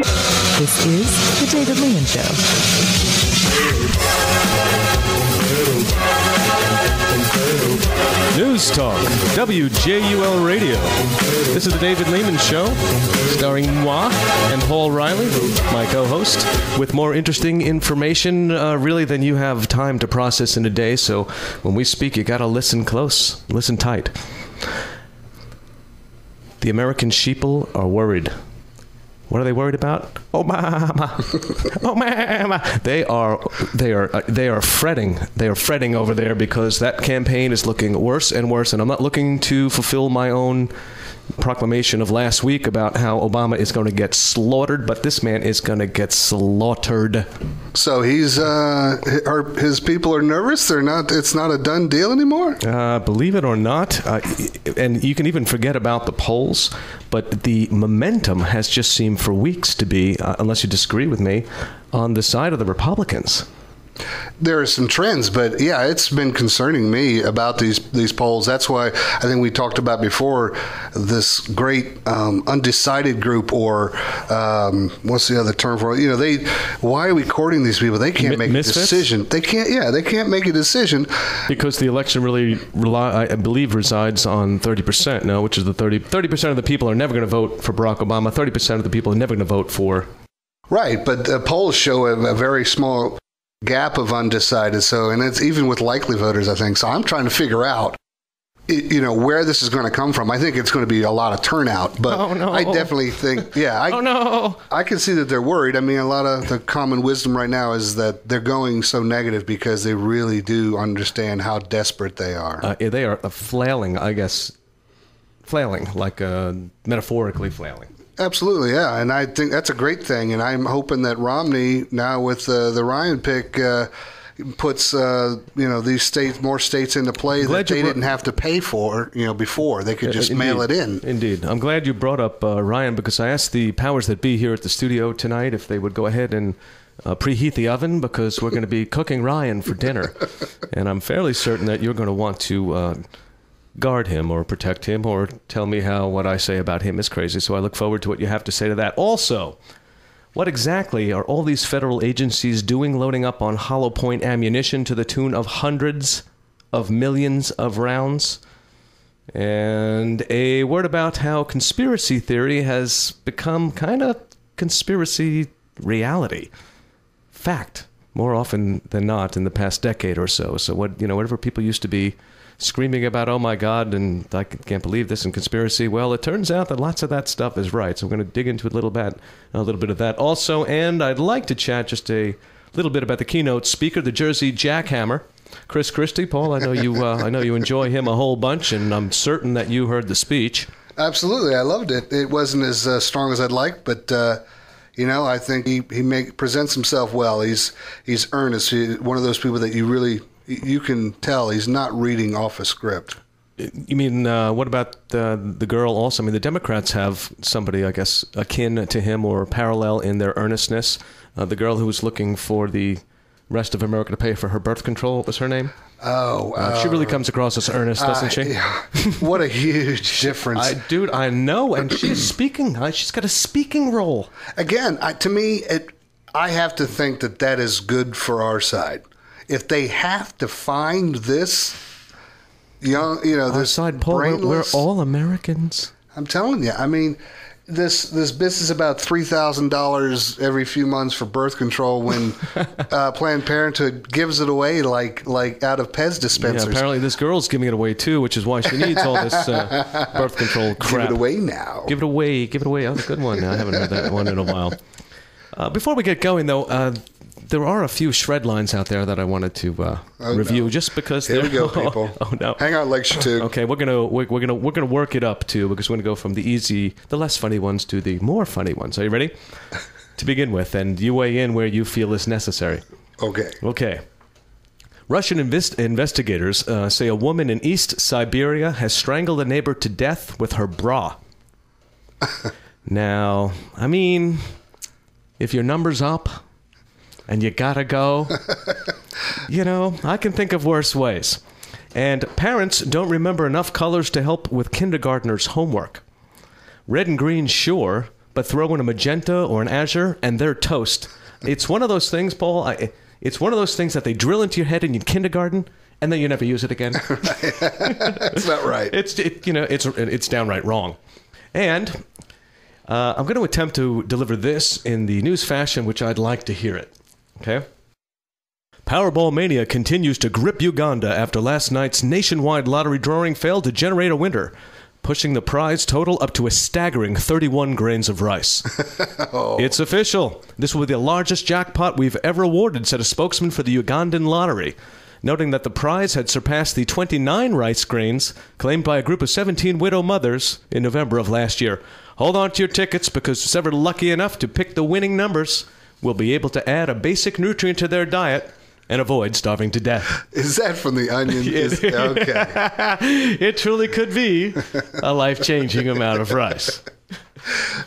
This is The David Lehman Show. News Talk, WJUL Radio. This is The David Lehman Show, starring moi and Paul Riley, my co-host, with more interesting information, really, than you have time to process in a day. So when we speak, you got to listen close, listen tight. The American sheeple are worried. What are they worried about? Oh mama, oh mama. They are fretting. They are fretting over there because that campaign is looking worse and worse. And I'm not looking to fulfill my own proclamation of last week about how Obama is going to get slaughtered, but this man is going to get slaughtered. So his people are nervous. They're not. It's not a done deal anymore. Believe it or not, and you can even forget about the polls, but the momentum has just seemed for weeks to be, unless you disagree with me, on the side of the Republicans. There are some trends, but yeah, it's been concerning me about these polls. That's why I think we talked about before this great undecided group, or what's the other term for it? Why are we courting these people? They can't make misfits? A decision. They can't make a decision because the election really I believe resides on 30% now, which is the 30% of the people are never going to vote for Barack Obama. 30% of the people are never going to vote for. Right, but the polls show a very small gap of undecided. So, and it's even with likely voters, I think. So I'm trying to figure out, where this is going to come from. I think it's going to be a lot of turnout, but I definitely think, I can see that they're worried. I mean, a lot of the common wisdom right now is that they're going so negative because they really do understand how desperate they are. They are flailing, I guess, like metaphorically flailing. Absolutely, yeah, and I think that's a great thing, and I'm hoping that Romney, now with the Ryan pick, puts these more states into play that they didn't have to pay for, before. They could just mail it in. Indeed. I'm glad you brought up Ryan, because I asked the powers that be here at the studio tonight if they would go ahead and preheat the oven, because we're going to be cooking Ryan for dinner, and I'm fairly certain that you're going to want to guard him or protect him or tell me how what I say about him is crazy. So I look forward to what you have to say to that. Also, what exactly are all these federal agencies doing loading up on hollow point ammunition to the tune of hundreds of millions of rounds? And a word about how conspiracy theory has become kind of conspiracy reality. Fact, more often than not in the past decade or so. So whatever people used to be screaming about, oh my God, and I can't believe this, and conspiracy. Well, it turns out that lots of that stuff is right. So we're going to dig into a little bit of that also. And I'd like to chat just a little bit about the keynote speaker, the Jersey Jackhammer, Chris Christie. Paul, I know you enjoy him a whole bunch, and I'm certain that you heard the speech. Absolutely, I loved it. It wasn't as strong as I'd like, but I think he presents himself well. He's earnest. He's one of those people that you can tell he's not reading off a script. You mean, what about the girl also? I mean, the Democrats have somebody, I guess, akin to him or parallel in their earnestness. The girl who was looking for the rest of America to pay for her birth control, what was her name? She really comes across as earnest, doesn't she? Yeah. What a huge difference. I know, and she's speaking. She's got a speaking role. Again, to me, I have to think that is good for our side. If they have to find this this side, Paul, we're all Americans. I'm telling you. I mean, this business about $3,000 every few months for birth control when Planned Parenthood gives it away like out of Pez dispensers. Yeah, apparently this girl's giving it away too, which is why she needs all this birth control crap. Give it away now. Give it away. Oh, that's a good one. I haven't heard that one in a while. Before we get going, though, there are a few shred lines out there that I wanted to review, just because. Here we go, people. Oh no! Hang on, Lecture 2. Okay, we're gonna work it up too, because we're gonna go from the less funny ones to the more funny ones. Are you ready? To begin with, and you weigh in where you feel is necessary. Okay. Russian investigators say a woman in East Siberia has strangled a neighbor to death with her bra. Now, I mean, if your number's up and you gotta go, I can think of worse ways. And parents don't remember enough colors to help with kindergartners' homework. Red and green, sure, but throw in a magenta or an azure, and they're toast. It's one of those things, Paul. It's one of those things that they drill into your head in kindergarten, and then you never use it again. That's not right. It's downright wrong. And I'm going to attempt to deliver this in the news fashion, which I'd like to hear it. Okay? Powerball mania continues to grip Uganda after last night's nationwide lottery drawing failed to generate a winner, pushing the prize total up to a staggering 31 grains of rice. Oh. It's official. This will be the largest jackpot we've ever awarded, said a spokesman for the Ugandan lottery, noting that the prize had surpassed the 29 rice grains claimed by a group of 17 widow mothers in November of last year. Hold on to your tickets, because whoever's lucky enough to pick the winning numbers will be able to add a basic nutrient to their diet and avoid starving to death. Is that from The Onion? Okay. It truly could be a life-changing amount of rice.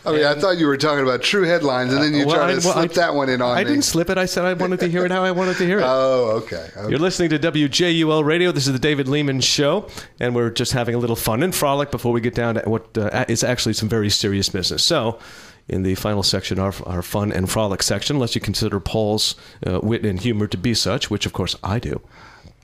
I mean, I thought you were talking about true headlines, and then you tried to slip that one in on me. I didn't slip it. I said I wanted to hear it how I wanted to hear it. Oh, okay. You're listening to WJUL Radio. This is the David Lehman Show, and we're just having a little fun and frolic before we get down to what is actually some very serious business. So, in the final section, our fun and frolic section, unless you consider Paul's wit and humor to be such, which, of course, I do.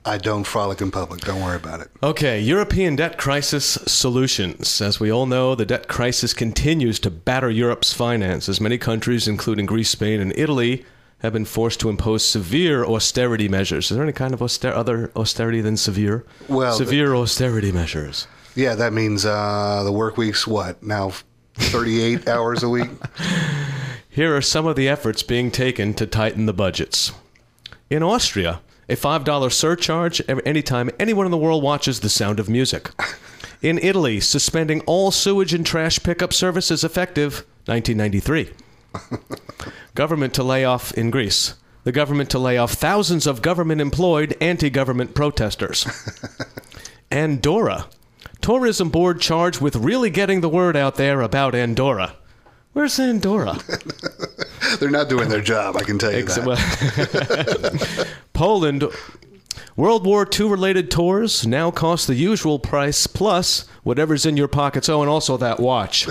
I don't frolic in public. Don't worry about it. Okay, European debt crisis solutions. As we all know, the debt crisis continues to batter Europe's finances. Many countries, including Greece, Spain, and Italy, have been forced to impose severe austerity measures. Is there any kind of other austerity than severe? Well, severe austerity measures. Yeah, that means the work week's what? Now 38 hours a week? Here are some of the efforts being taken to tighten the budgets. In Austria, a $5 surcharge anytime anyone in the world watches The Sound of Music. In Italy, suspending all sewage and trash pickup services effective 1993. Government to lay off in Greece. The government to lay off thousands of government-employed anti-government protesters. Andorra. Tourism board charged with really getting the word out there about Andorra. Where's Andorra? They're not doing their job, I can tell you that. Poland. World War II related tours now cost the usual price plus whatever's in your pockets. Oh, and also that watch.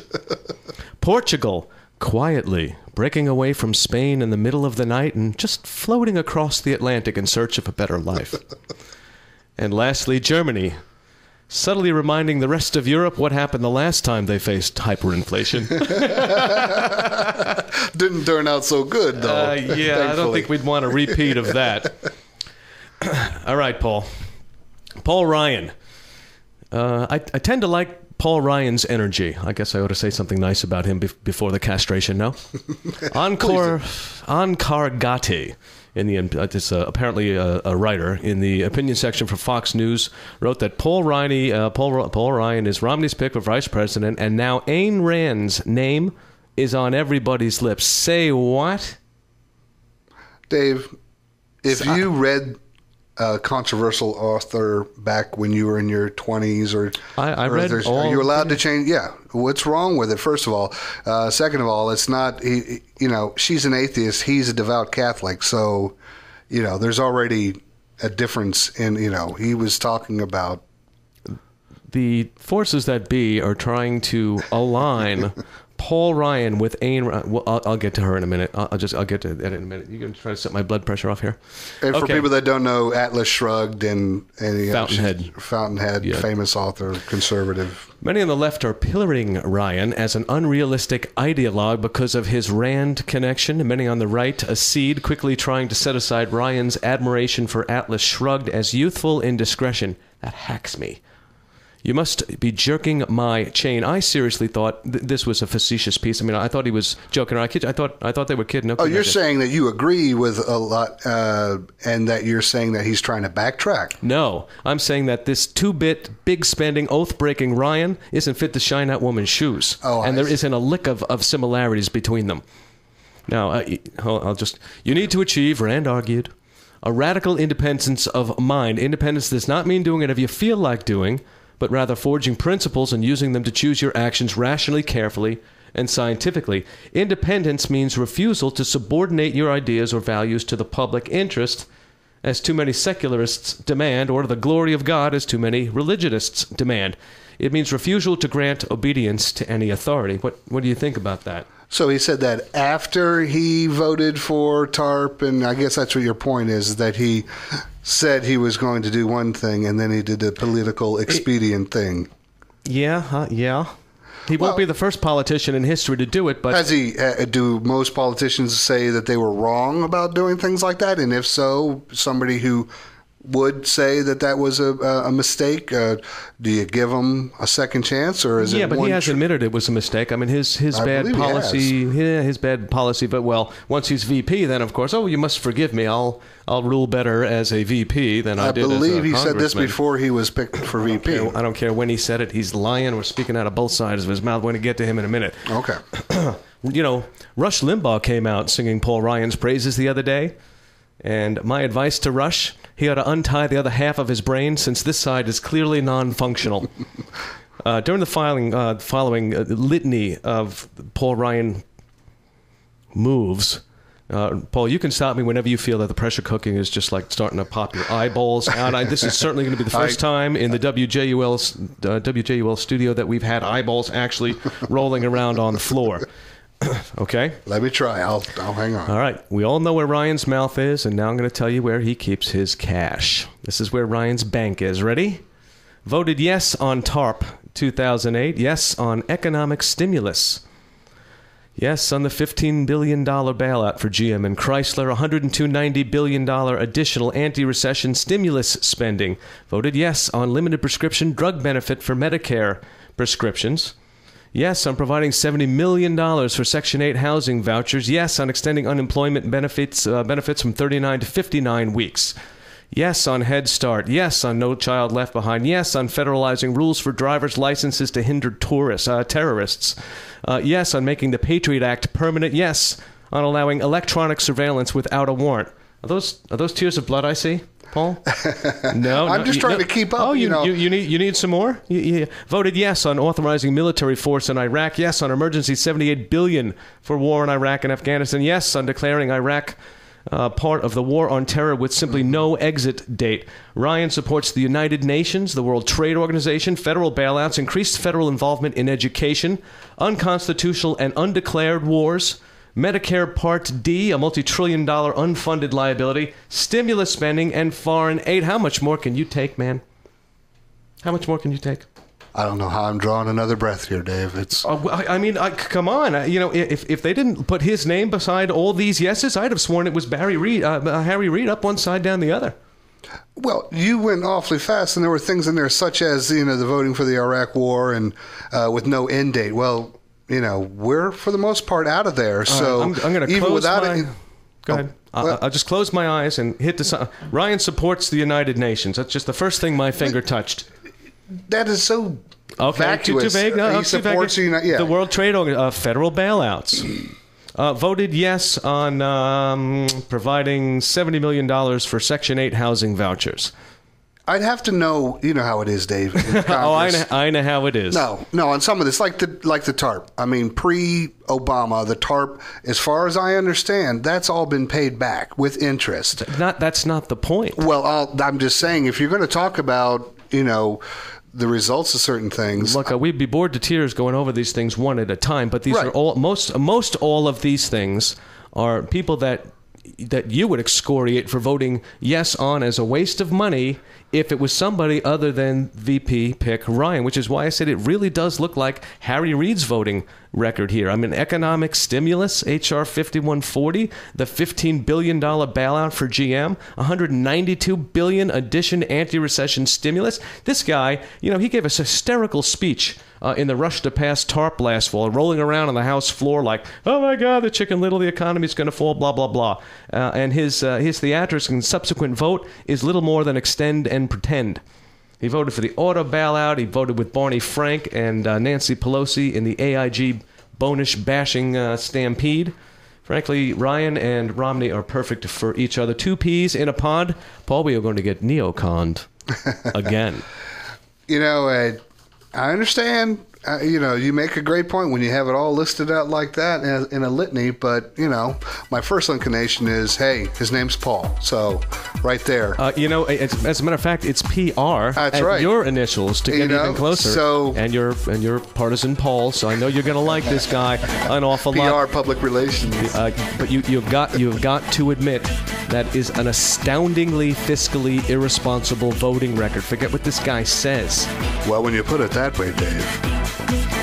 Portugal. Quietly breaking away from Spain in the middle of the night and just floating across the Atlantic in search of a better life. And lastly, Germany. Subtly reminding the rest of Europe what happened the last time they faced hyperinflation. Didn't turn out so good, though. Yeah, thankfully. I don't think we'd want a repeat of that. All right, Paul. Paul Ryan. I tend to like Paul Ryan's energy. I guess I ought to say something nice about him before the castration, no? Ankar Gatti. Apparently a writer in the opinion section for Fox News wrote that Paul Ryan is Romney's pick for vice president, and now Ayn Rand's name is on everybody's lips. Say what? Dave, if you read a controversial author back when you were in your 20s, I read all. Are you allowed to change? Yeah. What's wrong with it? First of all, second of all, it's not. She's an atheist. He's a devout Catholic. So, there's already a difference in. He was talking about the forces that be are trying to align Paul Ryan with Ayn Rand. Well, I'll get to her in a minute. I'll get to that in a minute. You can try to set my blood pressure off here. And for people that don't know, Atlas Shrugged and Fountainhead, yeah. Famous author, conservative. Many on the left are pillaring Ryan as an unrealistic ideologue because of his Rand connection, and many on the right accede, quickly trying to set aside Ryan's admiration for Atlas Shrugged as youthful indiscretion. That hacks me. You must be jerking my chain. I seriously thought this was a facetious piece. I mean, I thought he was joking around. I thought they were kidding. Oh, you're saying that you agree with a lot, and that you're saying that he's trying to backtrack. No, I'm saying that this two-bit, big-spending, oath-breaking Ryan isn't fit to shine that woman's shoes. Oh, and there isn't a lick of similarities between them. Now, you need to achieve, Rand argued, a radical independence of mind. Independence does not mean doing whatever you feel like doing, but rather forging principles and using them to choose your actions rationally, carefully, and scientifically. Independence means refusal to subordinate your ideas or values to the public interest, as too many secularists demand, or to the glory of God, as too many religionists demand. It means refusal to grant obedience to any authority. What do you think about that? So he said that after he voted for TARP, and I guess that's what your point is, that he said he was going to do one thing, and then he did the political expedient thing. Yeah, yeah. He won't be the first politician in history to do it, but... Has he? Do most politicians say that they were wrong about doing things like that? And if so, somebody who would say that that was a mistake, do you give him a second chance, or is it? Yeah, but he has admitted it was a mistake. I mean, his bad policy, his bad policy. But well, once he's VP, then of course, you must forgive me. I'll rule better as a VP than I did as a believe he said this congressman. before he was picked for VP. I don't care when he said it. He's lying. We're speaking out of both sides of his mouth. We're going to get to him in a minute. Okay. You know, Rush Limbaugh came out singing Paul Ryan's praises the other day. And my advice to Rush, he ought to untie the other half of his brain, since this side is clearly non-functional. During the following litany of Paul Ryan moves, Paul, you can stop me whenever you feel that the pressure cooking is just like starting to pop your eyeballs out. This is certainly going to be the first time in the WJUL studio that we've had eyeballs actually rolling around on the floor. Okay? Let me try. I'll hang on. All right. We all know where Ryan's mouth is, and now I'm going to tell you where he keeps his cash. This is where Ryan's bank is. Ready? Voted yes on TARP 2008. Yes on economic stimulus. Yes on the $15 billion bailout for GM and Chrysler. $190 billion additional anti-recession stimulus spending. Voted yes on limited prescription drug benefit for Medicare prescriptions. Yes on providing $70 million for Section 8 housing vouchers. Yes on extending unemployment benefits from 39 to 59 weeks. Yes on Head Start. Yes on No Child Left Behind. Yes on federalizing rules for driver's licenses to hinder terrorists. Yes on making the Patriot Act permanent. Yes on allowing electronic surveillance without a warrant. Are those tears of blood I see, Paul? No, I'm just trying to keep up. Oh, you need some more? You voted yes on authorizing military force in Iraq. Yes on emergency $78 billion for war in Iraq and Afghanistan. Yes on declaring Iraq part of the war on terror with simply no exit date. Ryan supports the United Nations, the World Trade Organization, federal bailouts, increased federal involvement in education, unconstitutional and undeclared wars, Medicare Part D, a multi-trillion-dollar unfunded liability, stimulus spending, and foreign aid. How much more can you take, man? How much more can you take? I don't know how I'm drawing another breath here, Dave. It's. Come on. If they didn't put his name beside all these yeses, I'd have sworn it was Harry Reid up one side, down the other. Well, you went awfully fast, and there were things in there such as the voting for the Iraq War and with no end date. Well, we're for the most part out of there. So I'm going to even close without my. it. Go ahead. I'll just close my eyes and hit the. Ryan supports the United Nations. That's just the first thing my finger touched. That is so Too vacuous. vague. No, he supports the World Trade Organization, federal bailouts. Voted yes on providing $70 million for Section 8 housing vouchers. I'd have to know. You know how it is, Dave. I know how it is. No. On some of this, like the TARP. I mean, pre-Obama, the TARP, as far as I understand, that's all been paid back with interest. That's not the point. Well, I'm just saying, if you're going to talk about, the results of certain things. Look, we'd be bored to tears going over these things one at a time, but these are all most all of these things are people that you would excoriate for voting yes on as a waste of money if it was somebody other than VP pick Ryan, which is why I said it really does look like Harry Reid's voting record here. I mean, economic stimulus, HR 5140, the $15 billion bailout for GM, $192 billion addition anti-recession stimulus. This guy, he gave us a hysterical speech in the rush to pass TARP last fall, rolling around on the House floor like, oh my God, the Chicken Little, the economy's going to fall, blah, blah, blah. And his theatrics and subsequent vote is little more than extend and pretend. He voted for the auto bailout. He voted with Barney Frank and Nancy Pelosi in the AIG Bonish bashing stampede. Frankly, Ryan and Romney are perfect for each other. Two peas in a pod. Paul, we are going to get neoconned again. I understand You make a great point when you have it all listed out like that in a litany. But my first inclination is, hey, his name's Paul. So right there. As a matter of fact, it's PR. That's right. Your initials to get even closer. So and you're partisan Paul. So I know you're going to like this guy an awful lot. PR, public relations. But you've got to admit that is an astoundingly fiscally irresponsible voting record. Forget what this guy says. Well, when you put it that way, Dave.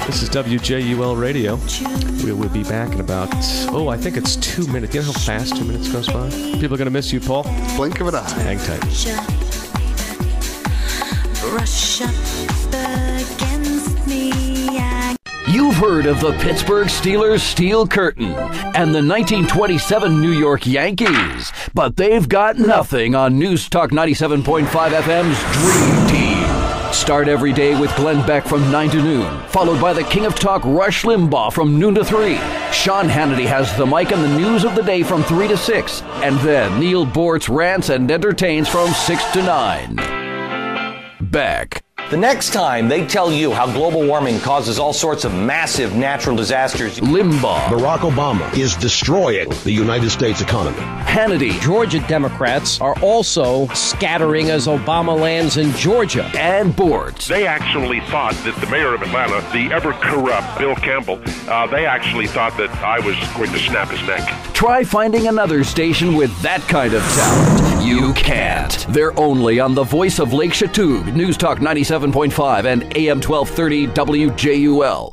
This is WJUL Radio. We will be back in about, I think it's 2 minutes. You know how fast 2 minutes goes by? People are going to miss you, Paul. Blink of an eye. Hang tight. Rush up against me. You've heard of the Pittsburgh Steelers Steel Curtain and the 1927 New York Yankees, but they've got nothing on News Talk 97.5 FM's Dream Team. Start every day with Glenn Beck from 9 to noon, followed by the King of Talk, Rush Limbaugh, from noon to 3. Sean Hannity has the mic and the news of the day from 3 to 6. And then Neil Bortz rants and entertains from 6 to 9. Beck. The next time they tell you how global warming causes all sorts of massive natural disasters, Limbaugh. Barack Obama is destroying the United States economy. Hannity. Georgia Democrats are also scattering as Obama lands in Georgia. And Bortz. They actually thought that the mayor of Atlanta, the ever-corrupt Bill Campbell, they actually thought that I was going to snap his neck. Try finding another station with that kind of talent. You can't. They're only on the voice of Lake Chatuge, News Talk 97.5 and AM 1230 WJUL.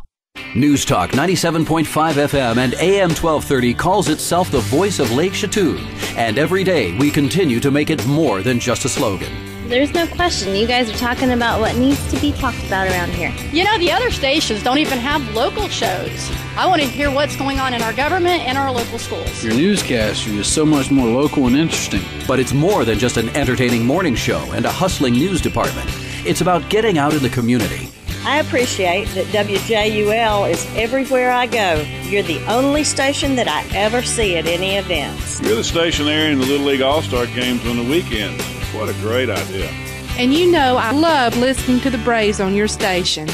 News Talk 97.5 FM and AM 1230 calls itself the voice of Lake Chatuge. And every day we continue to make it more than just a slogan. There's no question. You guys are talking about what needs to be talked about around here. The other stations don't even have local shows. I want to hear what's going on in our government and our local schools. Your newscaster is so much more local and interesting. But it's more than just an entertaining morning show and a hustling news department. It's about getting out in the community. I appreciate that WJUL is everywhere I go. You're the only station that I ever see at any events. You're the station there in the Little League All-Star games on the weekends. What a great idea. And I love listening to the Braves on your station.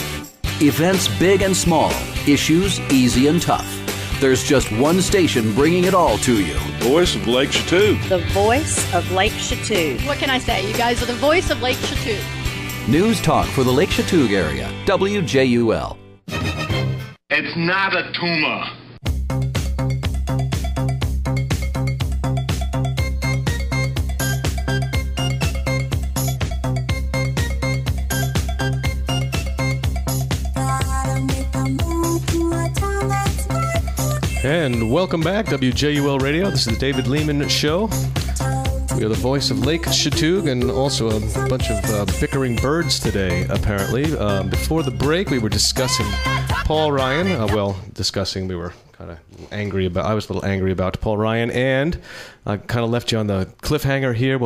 Events big and small, issues easy and tough. There's just one station bringing it all to you. Voice of Lake Chatuge. The voice of Lake Chatuge. What can I say? You guys are the voice of Lake Chatuge. News Talk for the Lake Chatuge area. WJUL. It's not a tumor. And welcome back, WJUL Radio. This is the David Lehman Show. We are the voice of Lake Chatuge and also a bunch of bickering birds today, apparently. Before the break, we were discussing Paul Ryan. We were kind of angry about. I was a little angry about Paul Ryan, and I kind of left you on the cliffhanger here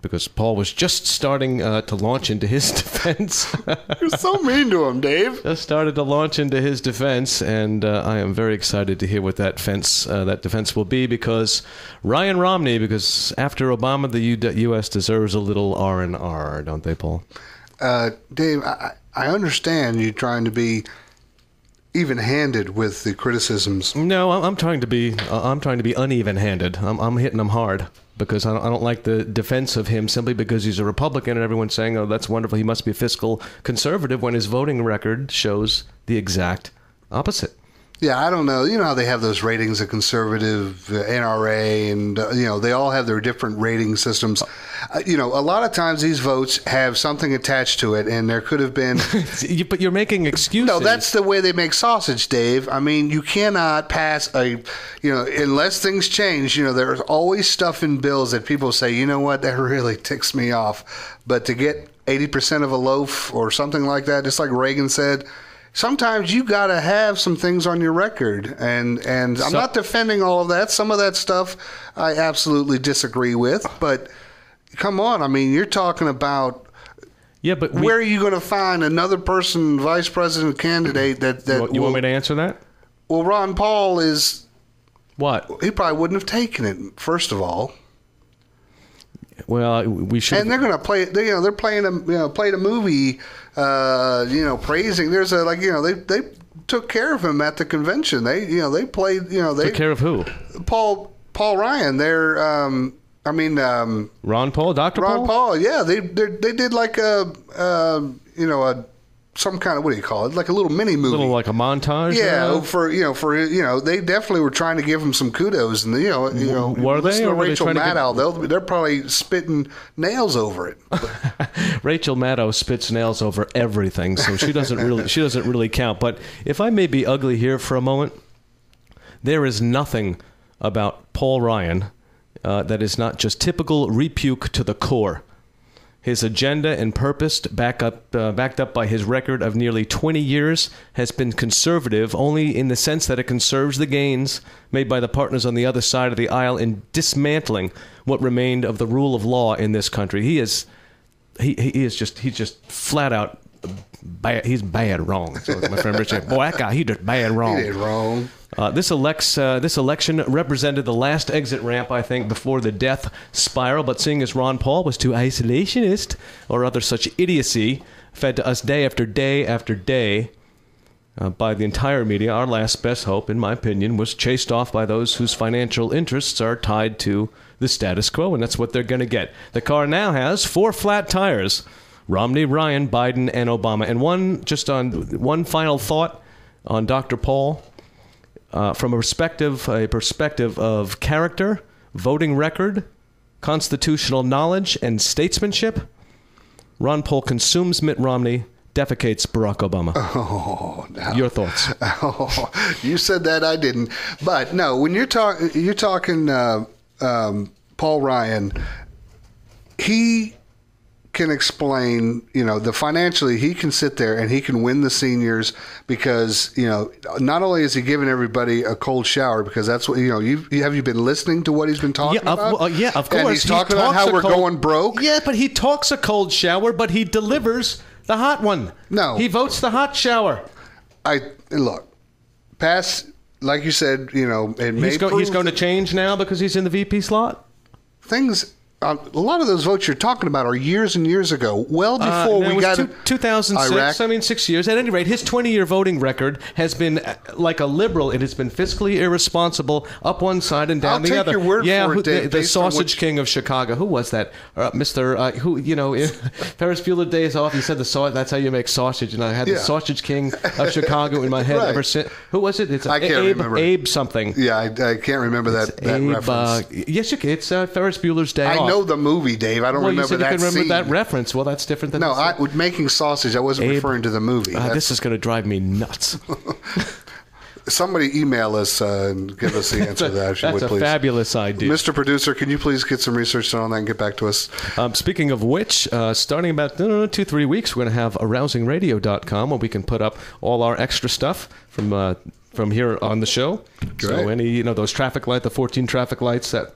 because Paul was just starting to launch into his defense. You're so mean to him, Dave. Just started to launch into his defense, and I am very excited to hear what that defense will be, because Ryan Romney, because after Obama, the U.S. deserves a little R&R, don't they, Paul? Dave, I understand you trying to be even-handed with the criticisms. No, I'm trying to be uneven-handed. I'm hitting him hard because I don't like the defense of him simply because he's a Republican and everyone's saying, oh, that's wonderful, he must be a fiscal conservative, when his voting record shows the exact opposite. Yeah, I don't know. You know how they have those ratings of conservative, NRA, and, they all have their different rating systems. A lot of times these votes have something attached to it, and there could have been... But you're making excuses. No, that's the way they make sausage, Dave. I mean, you cannot pass unless things change, there's always stuff in bills that people say, you know what, that really ticks me off. But to get 80% of a loaf or something like that, just like Reagan said... Sometimes you got to have some things on your record, and I'm not defending all of that. Some of that stuff I absolutely disagree with, but come on, I mean, you're talking about where are you going to find another person, vice president candidate that you want me to answer that? Well, Ron Paul is what? He probably wouldn't have taken it, first of all. Well, we should. And they're going to play. They're playing a movie. Praising. There's they took care of him at the convention. They played. They took care of who? Paul Ryan. They're. Ron Paul, Dr. Paul. Ron Paul. Yeah, they did like some kind of, what do you call it? Like a little mini movie. Like a montage. Yeah, they definitely were trying to give him some kudos, and were they? Or Rachel Maddow, they're probably spitting nails over it. Rachel Maddow spits nails over everything, so she doesn't really count. But if I may be ugly here for a moment, there is nothing about Paul Ryan that is not just typical rebuke to the core. His agenda and purpose, backed up by his record of nearly 20 years, has been conservative only in the sense that it conserves the gains made by the partners on the other side of the aisle in dismantling what remained of the rule of law in this country. He's just flat out bad. He's bad wrong. So my friend Rich said, boy, that guy, he just bad wrong. He did wrong. This election represented the last exit ramp, I think, before the death spiral. But seeing as Ron Paul was too isolationist or other such idiocy fed to us day after day after day by the entire media, our last best hope, in my opinion, was chased off by those whose financial interests are tied to the status quo, and that's what they're going to get. The car now has 4 flat tires: Romney, Ryan, Biden, and Obama. And one final thought on Dr. Paul. From a perspective of character, voting record, constitutional knowledge, and statesmanship, Ron Paul consumes Mitt Romney, defecates Barack Obama. Oh, no. Your thoughts? Oh, you said that, I didn't. But no, when you're talking Paul Ryan, he can explain, the financially, he can sit there and he can win the seniors because, not only is he giving everybody a cold shower, because that's what, have you been listening to what he's been talking about? Of course. And he's talking about how we're going broke. Yeah, but he talks a cold shower, but he delivers the hot one. No. He votes the hot shower. Look, like you said, he's going to change now because he's in the VP slot? A lot of those votes you're talking about are years and years ago, well before we got 2006. Iraq. I mean, 6 years. At any rate, his 20-year voting record has been like a liberal. It has been fiscally irresponsible up one side and down the other. I'll take your word for it, Dave. The sausage king of Chicago. Who was that? Mr. Ferris Bueller Days Off. He said that's how you make sausage, and I had the sausage king of Chicago in my head ever since. Who was it? I can't remember. Abe something. Yeah, I can't remember that reference. Yes, you can. It's Ferris Bueller's Day Off. I know the movie, Dave. I don't remember you said that you can remember scene. that reference. Well, that's different than making sausage. I wasn't referring to the movie. This is going to drive me nuts. Somebody email us and give us the answer to that, if you would, please. That's a fabulous idea. Mr. Producer, can you please get some research on that and get back to us? Speaking of which, starting about 2-3 weeks, we're going to have arousingradio.com where we can put up all our extra stuff from here on the show. Great. So any, those the 14 traffic lights that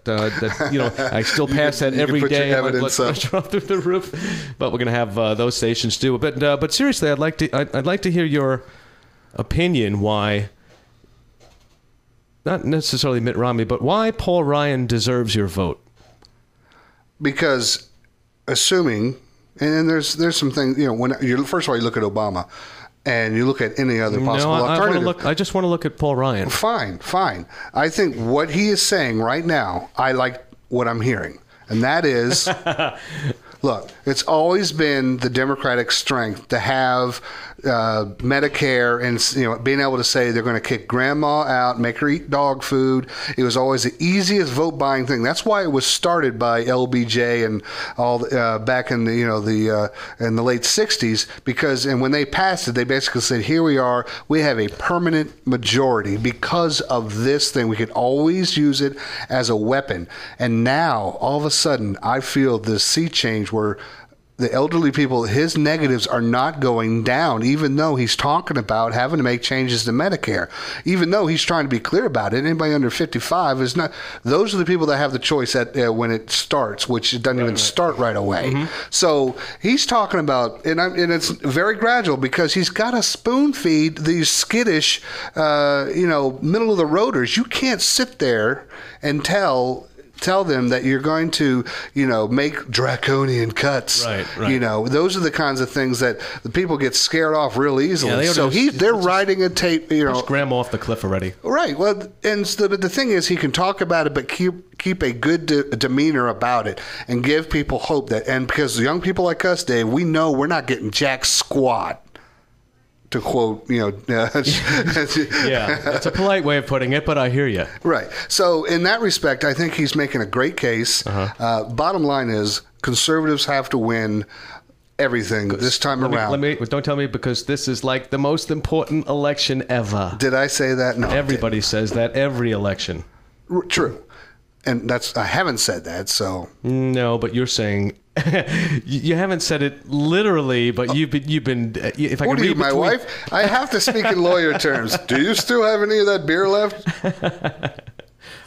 I still pass that every day. Your evidence my blood pressure up through the roof. But we're going to have those stations too. But seriously, I'd like to hear your opinion why, not necessarily Mitt Romney, but why Paul Ryan deserves your vote. Because assuming, and there's some things, first of all, you look at Obama, and you look at any other possible alternative. I just want to look at Paul Ryan. Fine. I think what he is saying right now, I like what I'm hearing. And that is, look, it's always been the Democratic strength to have Medicare and being able to say they're going to kick grandma out, make her eat dog food. It was always the easiest vote buying thing. That's why it was started by LBJ and all back in the in the late 60s, because when they passed it, they basically said, here we are, we have a permanent majority because of this thing. We could always use it as a weapon. And now all of a sudden I feel this sea change where the elderly people, his negatives are not going down, even though he's talking about having to make changes to Medicare, even though he's trying to be clear about it. Anybody under 55 is not. Those are the people that have the choice when it starts, which it doesn't even start right away. Mm-hmm. So he's talking about, and it's very gradual because he's got to spoon feed these skittish, middle of the roaders. You can't sit there and tell tell them that you're going to, make draconian cuts. Right. Those are the kinds of things that the people get scared off real easily. Yeah, they're riding a tape, Just grab off the cliff already. Right. Well, and the thing is, he can talk about it, but keep a good demeanor about it and give people hope and because young people like us, Dave, we know we're not getting jack squat. To quote, yeah, that's a polite way of putting it, but I hear you. Right. So in that respect, I think he's making a great case. Bottom line is, conservatives have to win everything this time around. Don't tell me, because this is like the most important election ever. Did I say that? No. Everybody says that every election. True. And I haven't said that, so. No, but you're saying you haven't said it literally, but you've been. If I what can are you, read my wife? I have to speak in lawyer terms. Do you still have any of that beer left?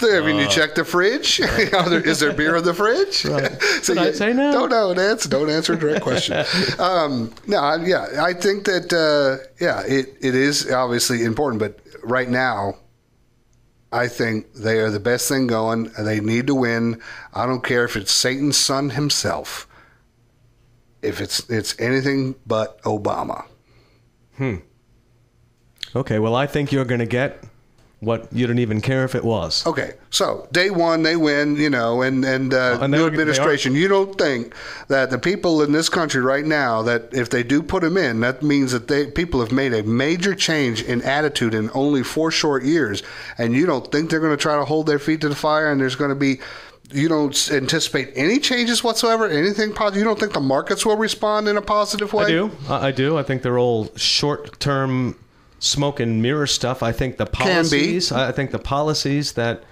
Have you checked the fridge? Is there beer in the fridge? Right. So I'd say no. Don't answer a direct question. I think that it is obviously important, but right now, I think they are the best thing going. They need to win. I don't care if it's Satan's son himself. If it's anything but Obama. Okay, well, I think you're going to get what you don't even care if it was. Okay, so day one, they win, and new administration. You don't think that the people in this country right now, that if they do put them in, that means that people have made a major change in attitude in only 4 short years, and you don't think they're going to try to hold their feet to the fire, and there's going to be, you don't anticipate any changes whatsoever, anything positive? You don't think the markets will respond in a positive way? I do. I think they're all short-term smoke and mirror stuff. I think the policies, that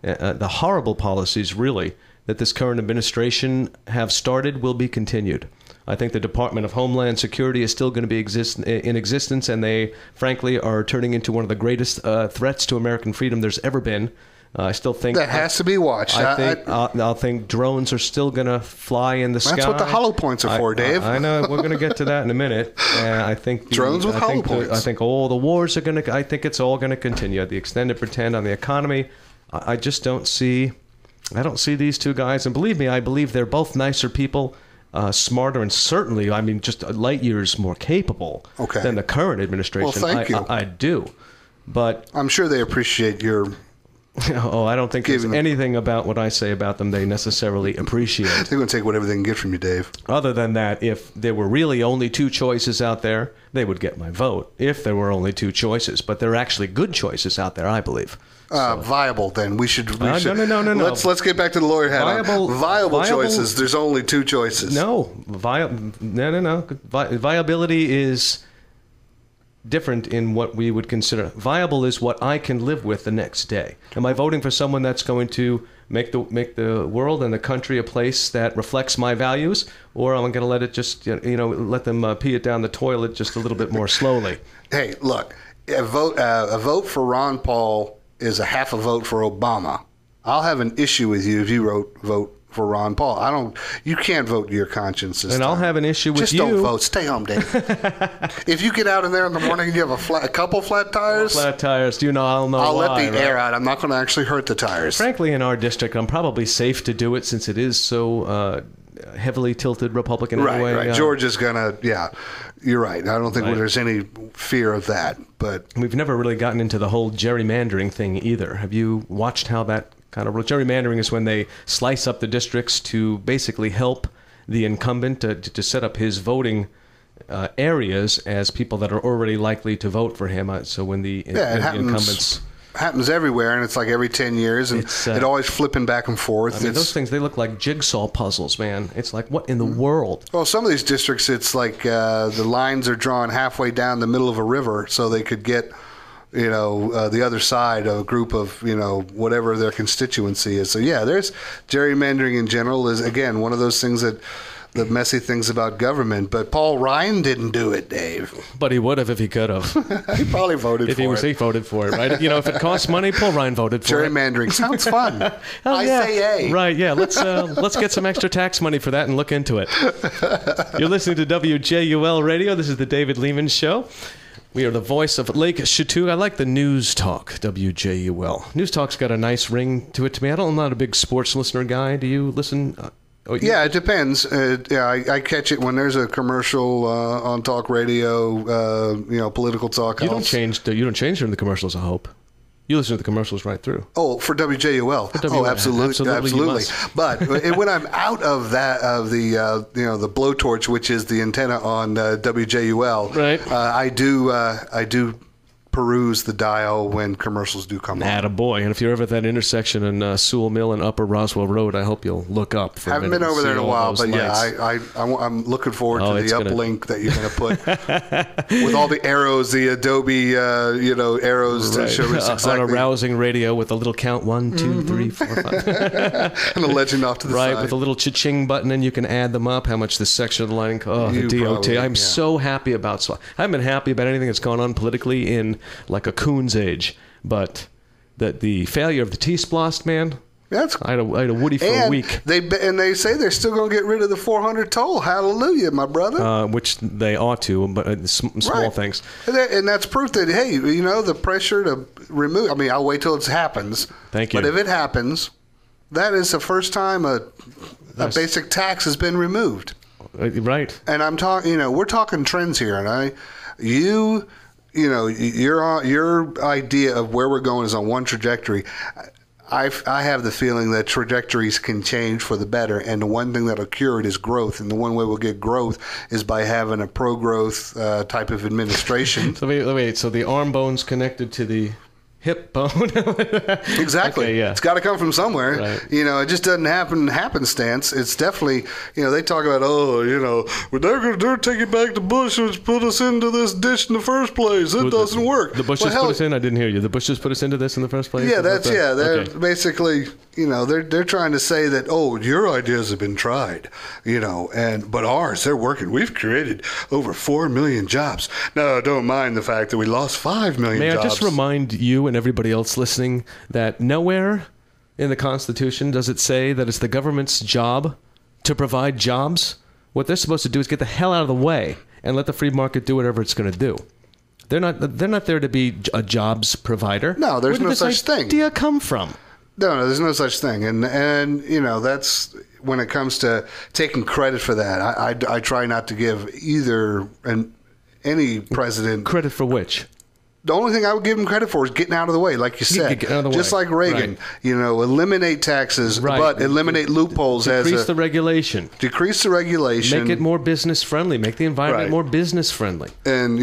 the horrible policies, really, that this current administration have started will be continued. I think the Department of Homeland Security is still going to be in existence, and they, frankly, are turning into one of the greatest threats to American freedom there's ever been. I still think that has to be watched. I think drones are still going to fly in the sky. That's what the hollow points are for, Dave. I know. We're going to get to that in a minute. I think drones with hollow points. I think all the wars are going to. I think it's all going to continue. The extended pretend on the economy. I just don't see. I don't see these two guys, and believe me, I believe they're both nicer people, smarter, and certainly, just light years more capable than the current administration. Well, thank you. I do, but I'm sure they appreciate your. I don't think there's anything about what I say about them they necessarily appreciate. They're going to take whatever they can get from you, Dave. Other than that, if there were really only 2 choices out there, they would get my vote. If there were only 2 choices. But there are actually good choices out there, I believe. Viable, then. We should. No. Let's get back to the lawyer hat. Viable choices. There's only 2 choices. No. Viability is different in what we would consider viable is what I can live with the next day. Am I voting for someone that's going to make the world and the country a place that reflects my values, or am I going to let it just let them pee it down the toilet just a little bit more slowly? Hey, look, a vote for Ron Paul is a half a vote for Obama. I'll have an issue with you if you vote for Ron Paul. You can't vote your conscience this time. I'll have an issue with you. Just don't vote. Stay home, Dave. If you get out in there in the morning and you have a couple flat tires. Flat tires. I'll why. Let the air out. I'm not going to actually hurt the tires. Frankly, in our district, I'm probably safe to do it since it is so heavily tilted Republican anyway. Right. George is going to, you're right. I don't think there's any fear of that. But we've never really gotten into the whole gerrymandering thing either. Have you watched how that kind of gerrymandering is when they slice up the districts to basically help the incumbent to set up his voting areas as people that are already likely to vote for him. So when the incumbents happens everywhere, and it's like every 10 years, and it always flipping back and forth. Those things, they look like jigsaw puzzles, man. It's like, what in the world? Well, some of these districts, it's like the lines are drawn halfway down the middle of a river so they could get the other side of a group of, whatever their constituency is. So, there's gerrymandering in general is, again, one of those things that the messy things about government. But Paul Ryan didn't do it, Dave. But he would have if he could have. He probably voted for it. He voted for it, right? If it costs money, Paul Ryan voted for gerrymandering. Sounds fun. Say A. Right, let's get some extra tax money for that and look into it. You're listening to WJUL Radio. This is the David Lehman Show. We are the voice of Lake Chattooga. I like the News Talk, WJUL. News Talk's got a nice ring to it to me. I'm not a big sports listener guy. Do you listen? Yeah, it depends. I catch it when there's a commercial on talk radio, political talk. You don't change during the commercials, I hope. You listen to the commercials right through. Oh, for WJUL. Oh, absolutely. But when I'm out of that, of the the blowtorch, which is the antenna on WJUL, right? I do peruse the dial when commercials do come on. Attaboy. And if you're ever at that intersection in Sewell Mill and Upper Roswell Road, I hope you'll look up. I haven't been over there in a while, but I'm looking forward to the uplink that you're going to put with all the arrows, the Adobe, arrows to show us exactly. On a rousing radio with a little count 1, 2, 3, 4, 5. And a legend off to the side. Right, with a little cha-ching button, and you can add them up, how much this section of the line, the DOT. I'm so happy about, so I haven't been happy about anything that's gone on politically in like a coon's age, but the failure of the T-Splost, man, I had a Woody for a week. They say they're still going to get rid of the 400 toll. Hallelujah, my brother. Which they ought to, but small things. And that's proof that, hey, the pressure to remove, I'll wait till it happens. Thank you. But if it happens, that is the first time a basic tax has been removed. Right. And I'm talking, we're talking trends here, and your idea of where we're going is on one trajectory. I have the feeling that trajectories can change for the better, and the one thing that'll cure it is growth. And the one way we'll get growth is by having a pro-growth type of administration. So wait. So the arm bone's connected to the hip bone. Exactly. Okay, yeah. It's got to come from somewhere. Right. It just doesn't happen happenstance. It's definitely, they talk about, they're taking back the Bush, which put us into this dish in the first place. It doesn't work. The Bushes put us in? I didn't hear you. The Bushes put us into this in the first place? Yeah, they're basically, they're trying to say that, your ideas have been tried, but ours, they're working. We've created over 4 million jobs. No, don't mind the fact that we lost 5 million jobs. May I just remind you and everybody else listening that nowhere in the Constitution does it say that it's the government's job to provide jobs. What they're supposed to do is get the hell out of the way and let the free market do whatever it's going to do. They're not there to be a jobs provider. No, there's no such thing. Where did this idea come from? No, there's no such thing. And that's when it comes to taking credit for that. I try not to give either any president credit for which. The only thing I would give him credit for is getting out of the way, like you said. Just like Reagan, eliminate taxes, but eliminate loopholes. Decrease the regulation. Decrease the regulation. Make it more business friendly. Make the environment more business friendly. And,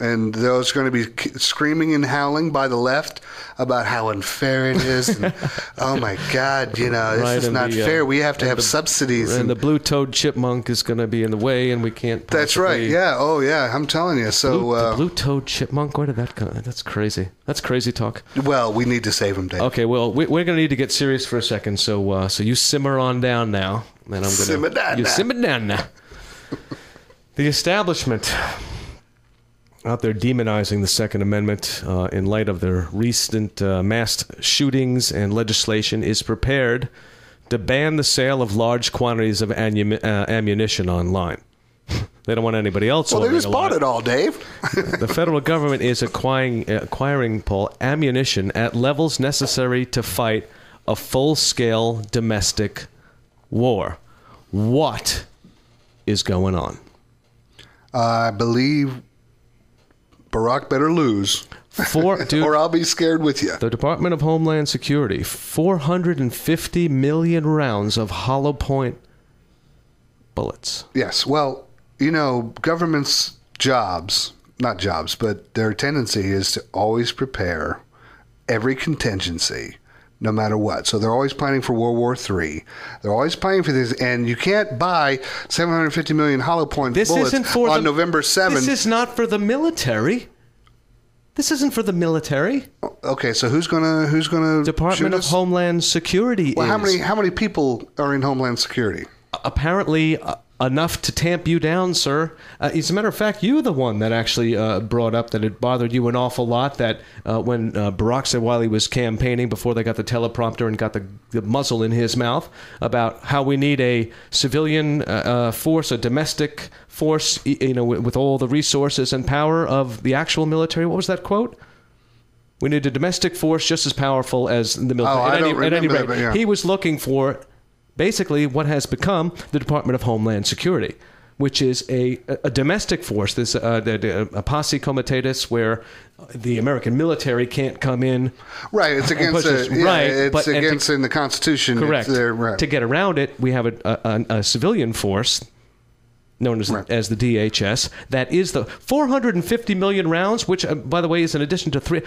and those going to be screaming and howling by the left about how unfair it is. And, oh, my God, this is not fair. We have to have subsidies. And the blue-toed chipmunk is going to be in the way, and we can't possibly... That's right. Yeah. Oh, yeah. I'm telling you. So the blue-toed chipmunk, where did that come? That's crazy. That's crazy talk. Well, we need to save him, Dave. Okay, well, we're going to need to get serious for a second, so you simmer on down now. And I'm gonna, simmer down now. The establishment out there demonizing the Second Amendment in light of their recent mass shootings and legislation is prepared to ban the sale of large quantities of ammunition online. They don't want anybody else. Well, they just bought it all, Dave. The federal government is acquiring, Paul, ammunition at levels necessary to fight a full-scale domestic war. What is going on? I believe Barack better lose. Or I'll be scared with you. The Department of Homeland Security, 450 million rounds of hollow point bullets. Yes, well... government's not jobs, but their tendency is to always prepare every contingency, no matter what. So they're always planning for World War III. They're always planning for this, and you can't buy 750 million hollow point bullets on November 7th. This is not for the military. This isn't for the military. Okay, so who's gonna Department of Homeland Security. Well, how many people are in Homeland Security? Apparently, enough to tamp you down, sir. As a matter of fact, you were the one that actually brought up that it bothered you an awful lot that when Barack said while he was campaigning, before they got the teleprompter and got the muzzle in his mouth, about how we need a civilian force, a domestic force, with all the resources and power of the actual military. What was that quote? We need a domestic force just as powerful as the military. I don't remember that, but yeah. He was looking for basically what has become the Department of Homeland Security, which is a domestic force, this a posse comitatus, where the American military can't come in. Right, it's against in the Constitution. Correct. Right. To get around it, we have a civilian force known as the DHS. That is the 450 million rounds, which, by the way, is in addition to three.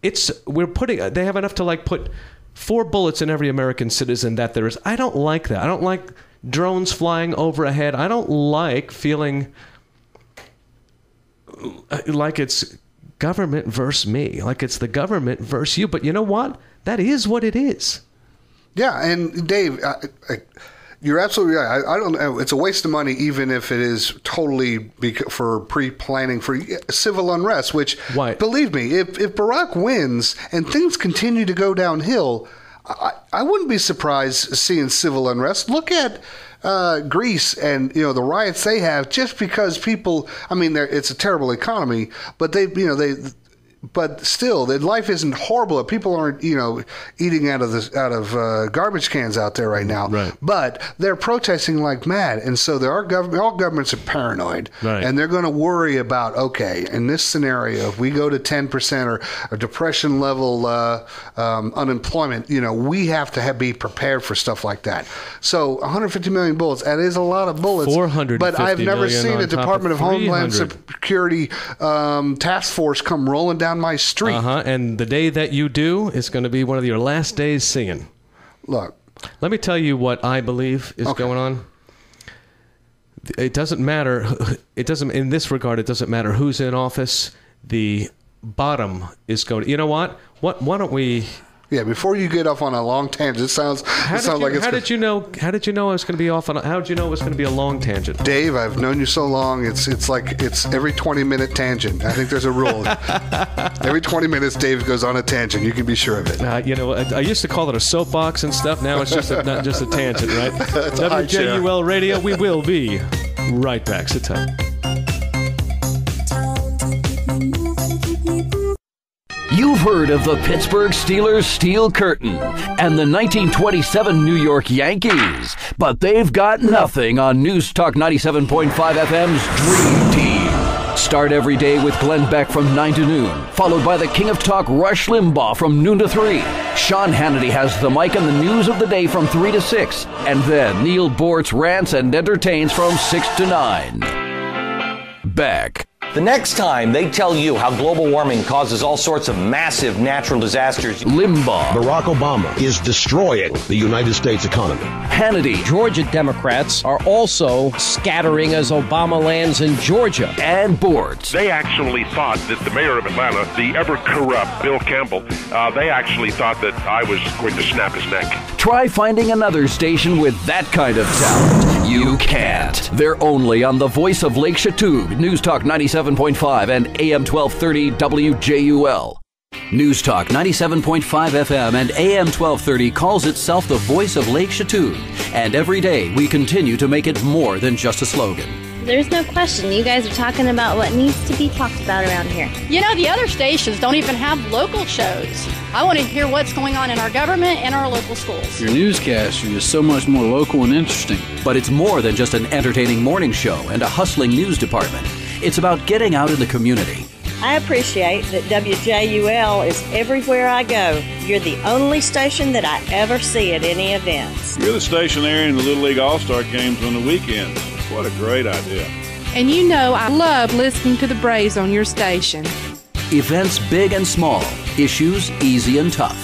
They have enough to put 4 bullets in every American citizen that there is. I don't like that. I don't like drones flying overhead. I don't like feeling like it's government versus me, like it's the government versus you. But you know what? That is what it is. Yeah, and Dave, you're absolutely right. I don't know. It's a waste of money, even if it is totally for pre-planning for civil unrest, which, believe me, if Barack wins and things continue to go downhill, I wouldn't be surprised seeing civil unrest. Look at Greece and the riots they have, just because people. I mean, it's a terrible economy, but but still, life isn't horrible. People aren't, eating out of garbage cans out there right now. Right. But they're protesting like mad, and so all governments are paranoid, right. And they're going to worry about, okay, in this scenario, if we go to 10% or a depression level unemployment, we have to be prepared for stuff like that. So 150 million bullets, that is a lot of bullets. 450 but I've never seen a Department of Homeland 300. Security task force come rolling down my street. And the day that you do is going to be one of your last days seeing. Look, let me tell you what I believe is going on. It doesn't matter. In this regard, it doesn't matter who's in office. The bottom is going to. You know what? Why don't we? Yeah, before you get off on a long tangent, it sounds like it's. How did you know I was going to be off on? How did you know it was going to be a long tangent? Dave, I've known you so long. It's like it's every 20-minute tangent. I think there's a rule. Every 20 minutes, Dave goes on a tangent. You can be sure of it. I used to call it a soapbox and stuff. Now it's just not just a tangent, right? WJUL Radio. We will be right back. Sit tight. You've heard of the Pittsburgh Steelers Steel Curtain and the 1927 New York Yankees, but they've got nothing on News Talk 97.5 FM's Dream Team. Start every day with Glenn Beck from 9 to noon, followed by the King of Talk, Rush Limbaugh, from noon to 3. Sean Hannity has the mic and the news of the day from 3 to 6. And then Neil Bortz rants and entertains from 6 to 9. Beck. The next time they tell you how global warming causes all sorts of massive natural disasters. Limbaugh. Barack Obama is destroying the United States economy. Hannity. Georgia Democrats are also scattering as Obama lands in Georgia. And Bortz. They actually thought that the mayor of Atlanta, the ever corrupt Bill Campbell, they actually thought that I was going to snap his neck. Try finding another station with that kind of talent. You can't. They're only on the voice of Lake Chatuge, News Talk 97.5 and AM 1230 WJUL. News Talk 97.5 FM and AM 1230 calls itself the voice of Lake Chatuge. And every day we continue to make it more than just a slogan. There's no question. You guys are talking about what needs to be talked about around here. The other stations don't even have local shows. I want to hear what's going on in our government and our local schools. Your newscaster is so much more local and interesting. But it's more than just an entertaining morning show and a hustling news department. It's about getting out in the community. I appreciate that WJUL is everywhere I go. You're the only station that I ever see at any events. You're the station there in the Little League All-Star games on the weekends. What a great idea. And I love listening to the Braves on your station. Events big and small, issues easy and tough.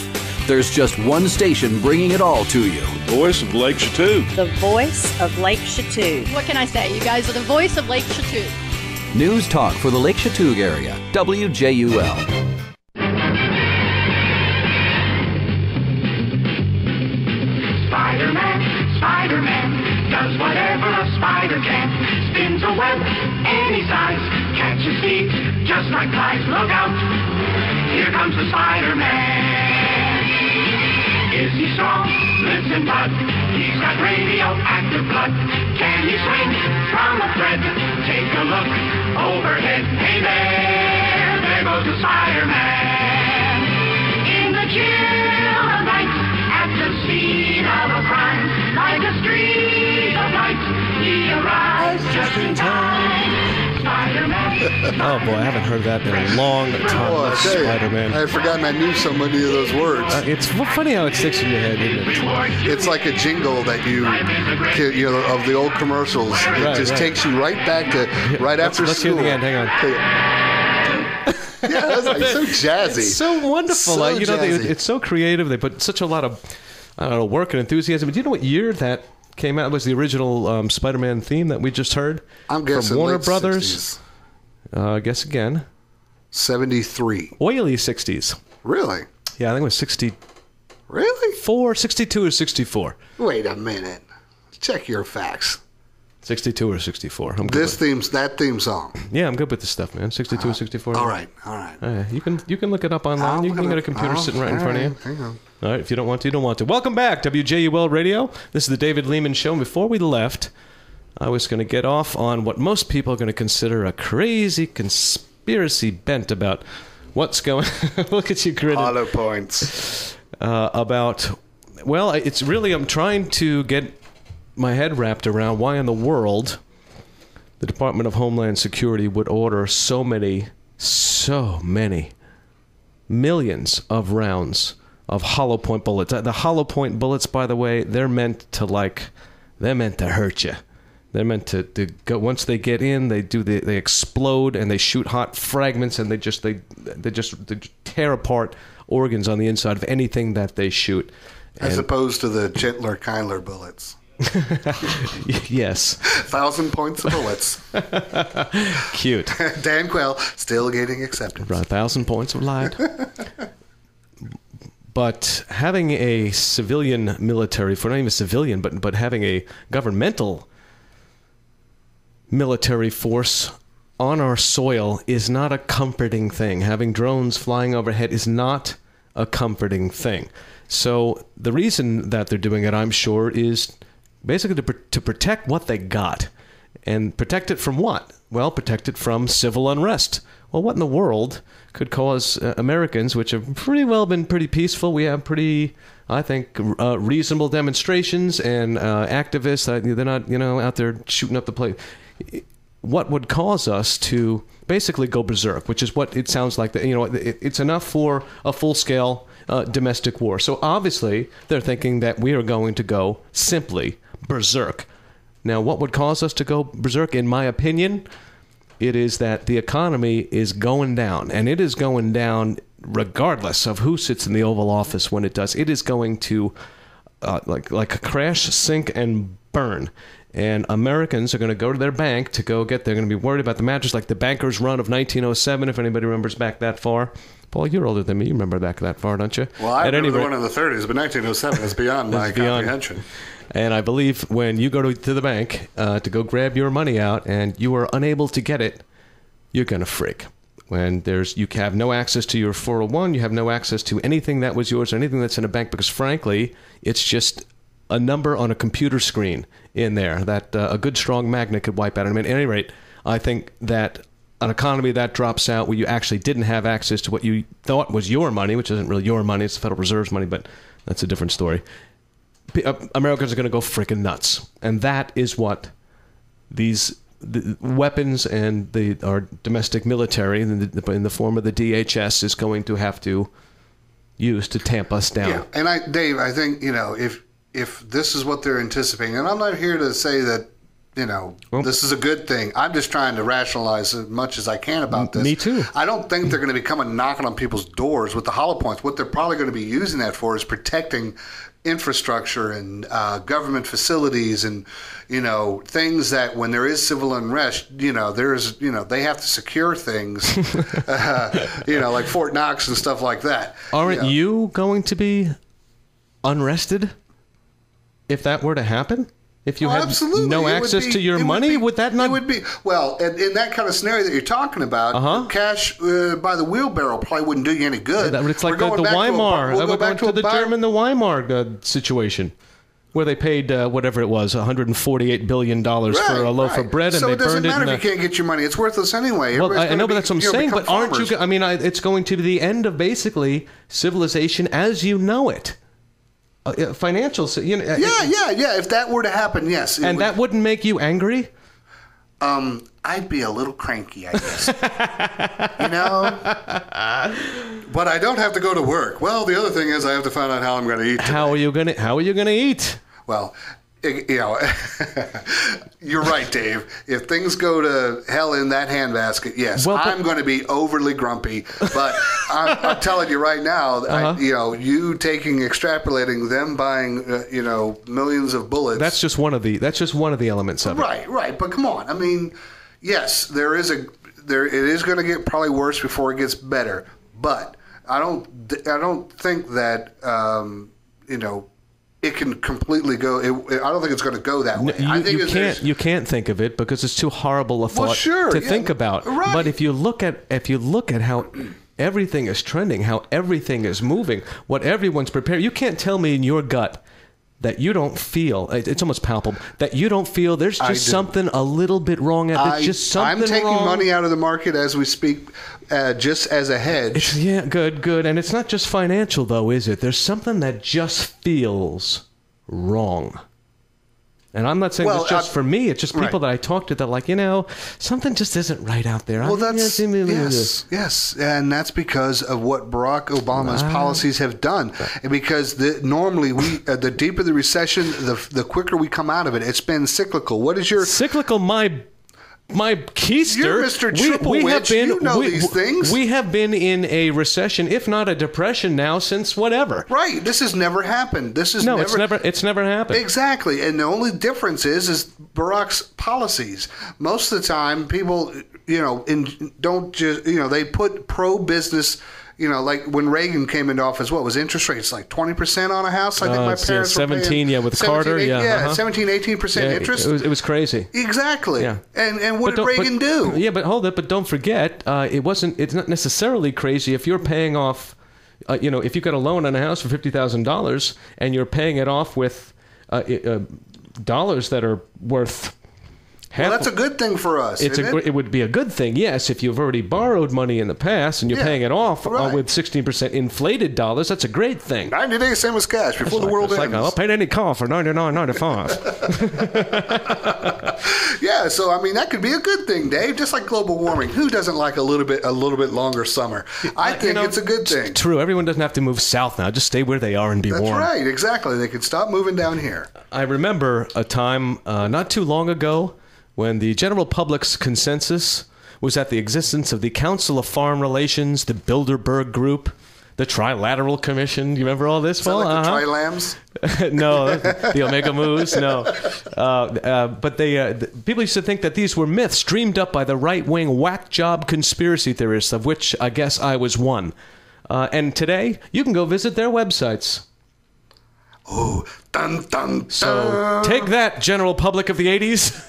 There's just one station bringing it all to you. Voice of Lake Chatuge. The voice of Lake Chatuge. What can I say? You guys are the voice of Lake Chatuge. News Talk for the Lake Chatuge area. WJUL. Spider-Man does whatever a spider web, any size. Catch his feet, just like flies. Look out, here comes the Spider-Man. Is he strong? Listen, bud, he's got radioactive blood. Can he swing from a thread? Take a look overhead. Hey there goes the Spider-Man. In the chill of night, at the scene of a crime, like a streak of light, he arrives just in time. Spider-Man. Oh boy, I haven't heard that in a long time. Oh, I tell you, Spider-Man. I had forgotten I knew so many of those words. It's funny how it sticks in your head, isn't it? It's like a jingle that you know, of the old commercials. It just takes you right back to after let's school. Let's hear the end. Hang on. Yeah, that's like so jazzy. It's so wonderful. So it's so creative. They put such a lot of, I don't know, work and enthusiasm. But do you know what year that came out? It was the original Spider-Man theme that we just heard? I'm guessing from Warner late Brothers. 60s. Guess again. 73. Oily 60s. Really? Yeah, I think it was 60. Really? 62 or 64. Wait a minute. Check your facts. 62 or 64. I'm good that theme song. Yeah, I'm good with this stuff, man. 62 or 64. All right. You can look it up online. You can get a computer sitting right in front of you. Hang on. All right, if you don't want to, you don't want to. Welcome back, WJUL Radio. This is the David Lehman Show. And before we left, I was going to get off on what most people are going to consider a crazy conspiracy bent about what's going. Look at you grinning. Hollow points. It's really, I'm trying to get my head wrapped around why in the world the Department of Homeland Security would order so many millions of rounds of hollow point bullets. The hollow point bullets, by the way, they're meant to hurt you. They're meant to go, once they get in, they explode and they shoot hot fragments and they just tear apart organs on the inside of anything that they shoot. As opposed to the gentler, kinder bullets. Yes. 1,000 points of bullets. Cute. Dan Quayle still getting acceptance. 1,000 points of light. But having a civilian military, for not even civilian, but having a governmental military force on our soil is not a comforting thing. Having drones flying overhead is not a comforting thing. So the reason that they're doing it, I'm sure, is basically to protect what they got. And protect it from what? Well, protect it from civil unrest. Well, what in the world could cause Americans, which have pretty well been pretty peaceful, we have pretty, I think, reasonable demonstrations and activists, they're not, out there shooting up the place. What would cause us to basically go berserk, which is what it sounds like. It's enough for a full-scale domestic war. So obviously, they're thinking that we are going to go simply berserk. Now, what would cause us to go berserk, in my opinion? It is that the economy is going down, and it is going down regardless of who sits in the Oval Office when it does. It is going to like a crash, sink, and burn. And Americans are going to go to their bank to go get. They're going to be worried about the mattress, like the banker's run of 1907. If anybody remembers back that far, Paul, you're older than me. You remember back that far, don't you? Well, I remember the one in the 30s, but 1907 is beyond my comprehension. And I believe when you go to the bank to go grab your money out and you are unable to get it, you're going to freak. When you have no access to your 401, you have no access to anything that was yours or anything that's in a bank, because frankly, it's just a number on a computer screen in there that a good strong magnet could wipe out. I mean, at any rate, I think that an economy that drops out where you actually didn't have access to what you thought was your money, which isn't really your money, it's the Federal Reserve's money, but that's a different story. Americans are going to go freaking nuts. And that is what the weapons and our domestic military in the form of the DHS is going to have to use to tamp us down. Yeah, and Dave, I think, if this is what they're anticipating, and I'm not here to say that, this is a good thing. I'm just trying to rationalize as much as I can about this. Me too. I don't think they're going to be coming knocking on people's doors with the hollow points. What they're probably going to be using that for is protecting infrastructure and government facilities and, things that when there is civil unrest, they have to secure things, like Fort Knox and stuff like that. Aren't you going to be unrested if that were to happen? If you had no access to your money, would that not? It would be. Well, in that kind of scenario that you're talking about, cash by the wheelbarrow probably wouldn't do you any good. It's like the Weimar. We'll go back to the Weimar situation, where they paid whatever it was, $148 billion for a loaf of bread, and so they it doesn't burned matter it. if you can't get your money; it's worthless anyway. Well, I know, but that's what I'm saying. But farmers. aren't you? I mean, it's going to be the end of basically civilization as you know it. Financial, yeah. If that were to happen, yes. That wouldn't make you angry? I'd be a little cranky, I guess. But I don't have to go to work. Well, the other thing is I have to find out how I'm going to eat today. How are you going to eat? Well, you're right, Dave. If things go to hell in that handbasket, yes, I'm going to be overly grumpy. But I'm telling you right now, extrapolating them buying, millions of bullets. That's just one of the elements of it. Right. But come on, I mean, yes, it is going to get probably worse before it gets better. But I don't think that it can completely go. I don't think it's going to go that way. You can't think of it because it's too horrible a thought to think about. Right. But if you look at how everything is trending, how everything is moving, what everyone's prepared, you can't tell me in your gut that you don't feel, it's almost palpable, that you don't feel there's just something a little bit wrong. There's just something I'm taking wrong. money out of the market as we speak, just as a hedge. Good. And it's not just financial, though, is it? There's something that just feels wrong. And I'm not saying this just for me. It's just people that I talk to that like, something just isn't right out there. Well, yes. And that's because of what Barack Obama's policies have done. And because normally the deeper the recession, the quicker we come out of it. It's been cyclical. What is your... Cyclical, my keister. You're Mr. Triple Witch. You know these things. We have been in a recession, if not a depression now, since whatever. Right. This has never happened. It's never happened. Exactly. And the only difference is Barack's policies. Most of the time, people, don't just, they put pro-business. Like when Reagan came into office, what was interest rates like 20% on a house? I think my parents were paying 17, with 17, Carter, 17-18% interest. It was crazy. Exactly. Yeah. And what did Reagan do? Yeah, but hold it. But don't forget, it's not necessarily crazy if you're paying off. If you've got a loan on a house for $50,000 and you're paying it off with dollars that are worth. Well, that's a good thing for us. It would be a good thing, yes, if you've already borrowed money in the past and you're paying it off with 16% inflated dollars. That's a great thing. 90 days, same as cash before the world ends. I'll pay any car for $99.95. Yeah, so I mean that could be a good thing, Dave. Just like global warming, who doesn't like a little bit longer summer? I think it's a good thing. True. Everyone doesn't have to move south now. Just stay where they are and be warm. That's right. Exactly. They can stop moving down here. I remember a time not too long ago when the general public's consensus was that the existence of the Council of Foreign Relations, the Bilderberg Group, the Trilateral Commission. Do you remember all this? Is that like the Tri-Lambs? No, the Omega Moves. No, but people used to think that these were myths dreamed up by the right-wing whack job conspiracy theorists, of which I guess I was one. And today, you can go visit their websites. Oh, dun, dun, dun. So take that, general public of the 80s.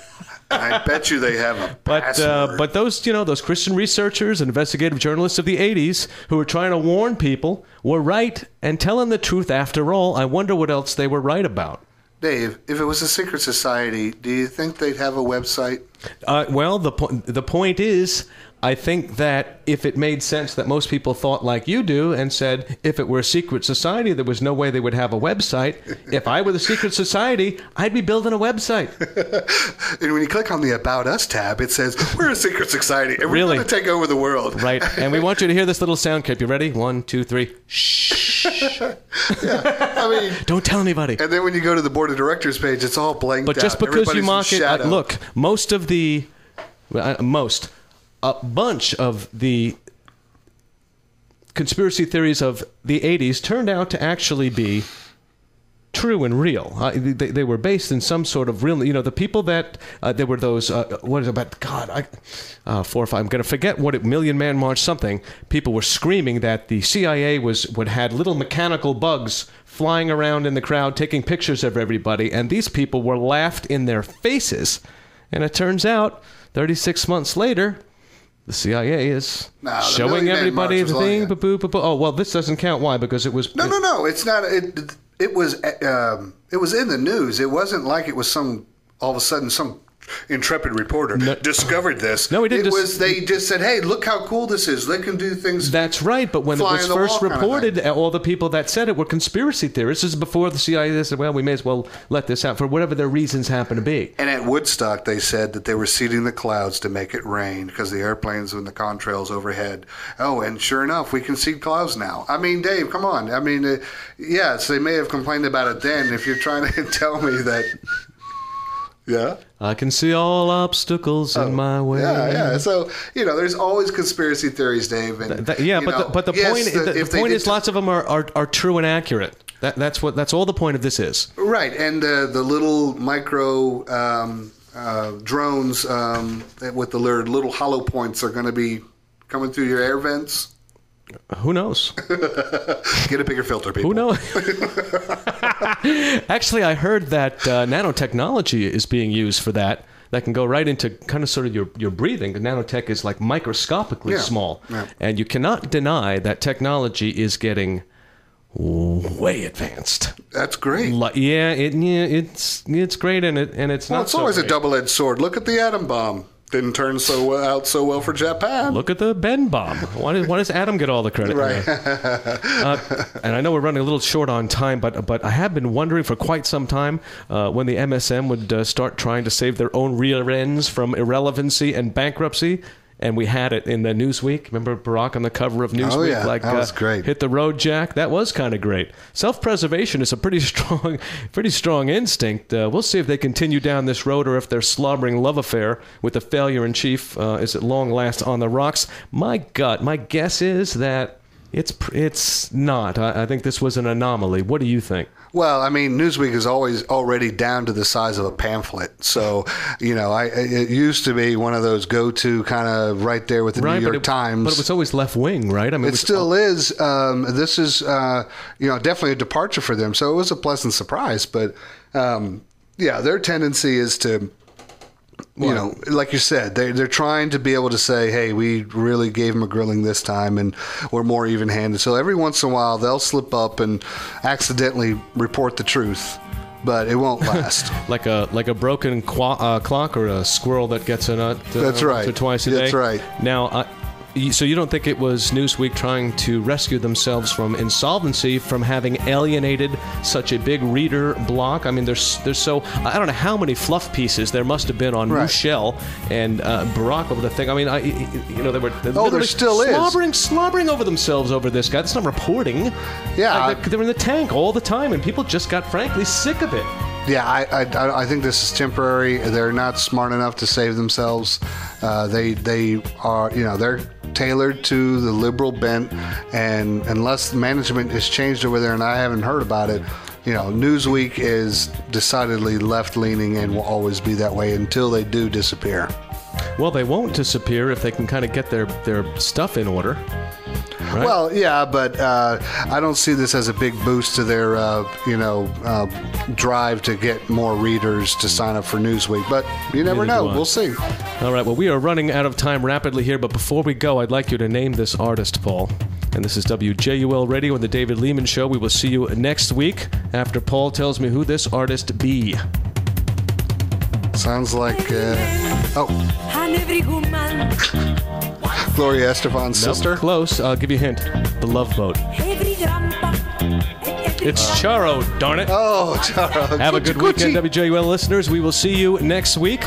I bet you they have a password. But those Christian researchers and investigative journalists of the 80s who were trying to warn people were right and telling the truth after all. I wonder what else they were right about. Dave, if it was a secret society, do you think they'd have a website? Well, the point is, I think that if it made sense that most people thought like you do and said if it were a secret society, there was no way they would have a website. If I were the secret society, I'd be building a website. And when you click on the About Us tab, it says, we're a secret society and we're going to take over the world. Right. And we want you to hear this little sound clip. You ready? 1, 2, 3. Shh. Yeah, I mean, don't tell anybody. And then when you go to the board of directors page, it's all blanked out. But just because you mock it, look, a bunch of the conspiracy theories of the 80s turned out to actually be true and real. They were based in some sort of real. The people that there were those. What is it about? God, 4 or 5. I'm going to forget what it. Million Man March something. People were screaming that the CIA had little mechanical bugs flying around in the crowd, taking pictures of everybody, and these people were laughed in their faces. And it turns out, 36 months later, the CIA is showing everybody the thing. Oh, well, this doesn't count. Why? Because it was... No. It's not... It was in the news. It wasn't like it was all of a sudden some intrepid reporter discovered this. No, he didn't. They just said, "Hey, look how cool this is. They can do things." That's right. But when it was first reported, all the people that said it were conspiracy theorists. This is before the CIA said, "Well, we may as well let this out for whatever their reasons happen to be." And at Woodstock, they said that they were seeding the clouds to make it rain because the airplanes and the contrails overhead. Oh, and sure enough, we can see clouds now. I mean, Dave, come on. I mean, yes, they may have complained about it then. If you're trying to tell me that. Yeah, I can see all obstacles in my way. Yeah. So there's always conspiracy theories, Dave. And, but the point is, lots of them are true and accurate. That's all the point of this is. Right, and the little micro drones with the little hollow points are going to be coming through your air vents. Who knows? Get a bigger filter, people. Who knows? Actually, I heard that nanotechnology is being used for that. That can go right into kind of sort of your breathing. The nanotech is like microscopically small. Yeah. And you cannot deny that technology is getting way advanced. That's great. It's great, and it's not. It's always a double-edged sword. Look at the atom bomb. Didn't turn out so well for Japan. Look at the Ben bomb. Why does Adam get all the credit? Right. And I know we're running a little short on time, but I have been wondering for quite some time when the MSM would start trying to save their own rear ends from irrelevancy and bankruptcy. And we had it in the Newsweek. Remember Barack on the cover of Newsweek? Oh, yeah. That was great. Hit the road, Jack. That was kind of great. Self-preservation is a pretty strong instinct. We'll see if they continue down this road or if their slobbering love affair with the failure-in-chief is at long last on the rocks. My guess is that it's not. I think this was an anomaly. What do you think? Well, I mean, Newsweek is already down to the size of a pamphlet. So, it used to be one of those go-to kind of right there with the New York Times. But it was always left-wing, right? I mean, it still is. This is, definitely a departure for them. So it was a pleasant surprise. But, their tendency is to... like you said, they're trying to be able to say, hey, we really gave them a grilling this time and we're more even-handed. So every once in a while, they'll slip up and accidentally report the truth, but it won't last. like a broken clock or a squirrel that gets a nut That's right. once or twice a day. That's right. Now, so you don't think it was Newsweek trying to rescue themselves from insolvency from having alienated such a big reader block? I mean, there's so I don't know how many fluff pieces there must have been on Michelle and Barack over the thing. I mean, they were there still slobbering over themselves over this guy. That's not reporting. Yeah, they're in the tank all the time, and people just got frankly sick of it. Yeah, I think this is temporary. They're not smart enough to save themselves. They are, they're tailored to the liberal bent, and unless management is changed over there, and I haven't heard about it, Newsweek is decidedly left-leaning and will always be that way until they do disappear. Well, they won't disappear if they can kind of get their stuff in order. Right? Well, yeah, but I don't see this as a big boost to their, drive to get more readers to sign up for Newsweek. But you never know. We'll see. All right. Well, we are running out of time rapidly here. But before we go, I'd like you to name this artist, Paul. And this is WJUL Radio and the David Lehman Show. We will see you next week after Paul tells me who this artist be. Sounds like... Gloria Estefan's sister? Close. I'll give you a hint. The Love Boat. It's Charo, darn it. Oh, Charo. Have a good weekend, WJUL listeners. We will see you next week.